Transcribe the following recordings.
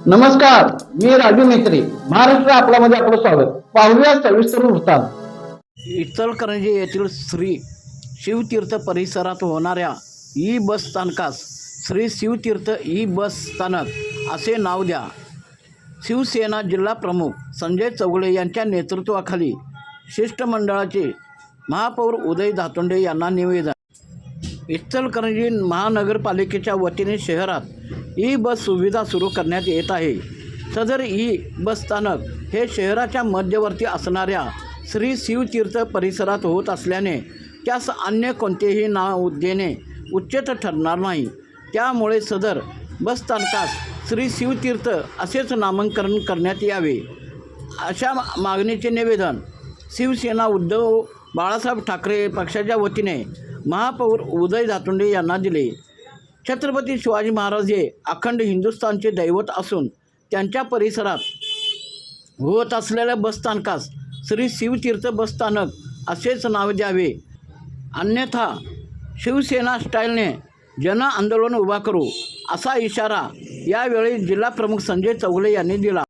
नमस्कार, मी राजू मेत्री. महाराष्ट्र आपल्यामध्ये आपलं स्वागत. पाहूया सविस्तर वृत्तांत. इचलकरंजी येथील श्री शिवतीर्थ परिसरात होणाऱ्या ई बस स्थानकास श्री शिवतीर्थ ई बस स्थानक असे नाव द्या. शिवसेना जिल्हा प्रमुख संजय चौगुले यांच्या नेतृत्वाखाली शिष्टमंडळाचे महापौर उदय धातोंडे यांना निवेदन. इचलकरंजी महानगरपालिकेच्या वतीने शहरात ई बस सुविधा सुरू करण्यात येत आहे. सदर ई बस स्थानक हे शहराच्या मध्यवर्ती असणाऱ्या श्री शिवतीर्थ परिसरात होत असल्याने त्यास अन्य कोणतेही नाव देणे उचित ठरणार नाही. त्यामुळे सदर बस स्थानकास श्री शिवतीर्थ असेच नामकरण करण्यात यावे, अशा मागणीचे निवेदन शिवसेना उद्धव बाळासाहेब ठाकरे पक्षाच्या वतीने महापौर उदय धातोंडे यांना दिले. छत्रपती शिवाजी महाराज हे अखंड हिंदुस्थानचे दैवत असून त्यांच्या परिसरात होत असलेल्या बसस्थानकास श्री शिवतीर्थ बसस्थानक असेच नाव द्यावे, अन्यथा शिवसेना स्टाईलने जन आंदोलन उभा करू, असा इशारा यावेळी जिल्हाप्रमुख संजय चौगुले यांनी दिला.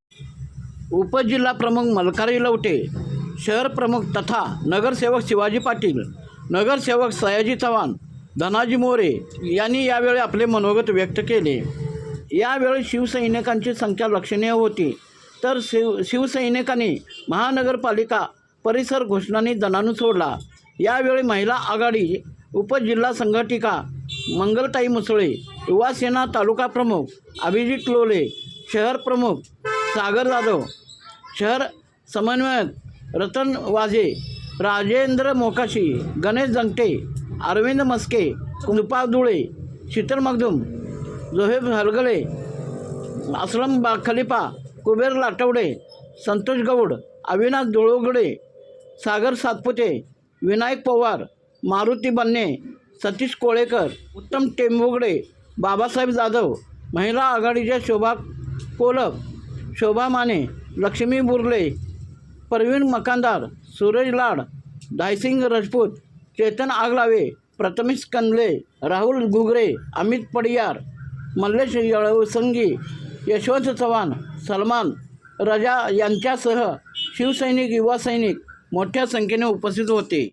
उपजिल्हाप्रमुख मल्हारी लवटे, शहर प्रमुख तथा नगरसेवक शिवाजी पाटील, नगरसेवक सयाजी चव्हाण, धनाजी मोरे यांनी यावेळी आपले मनोगत व्यक्त केले. यावेळी शिवसैनिकांची संख्या लक्षणीय होती, तर शिवसैनिकांनी महानगरपालिका परिसर घोषणांनी दणानून सोडला. यावेळी महिला आघाडी उपजिल्हा संघटिका मंगलताई मुसळे, युवासेना तालुका प्रमुख अभिजित लोले, शहर प्रमुख सागर जाधव, शहर समन्वयक रतन वाजे, राजेंद्र मोकाशी, गणेश जंगटे, अरविंद मस्के, कृपा दुळे, शीतल मगदूम, जोहेब हलगले, असलम खलिफा, कुबेर लाटवडे, संतोष गौड, अविनाश धुळोगडे, सागर सातपुते, विनायक पवार, मारुती बन्ने, सतीश कोळेकर, उत्तम टेंबुगडे, बाबासाहेब जाधव, महिला आघाडीच्या शोभा कोलप, शोभा माने, लक्ष्मी बुर्ले, परवीन मकानदार, सूरज लाड, दायसिंग राजपूत, चेतन आगलावे, प्रथमेश कंदले, राहुल घुगरे, अमित पडियार, मल्लेश यळवसंगी, यशवंत चव्हाण, सलमान रजा यांच्यासह शिवसैनिक, युवा सैनिक मोठ्या संख्येने उपस्थित होते.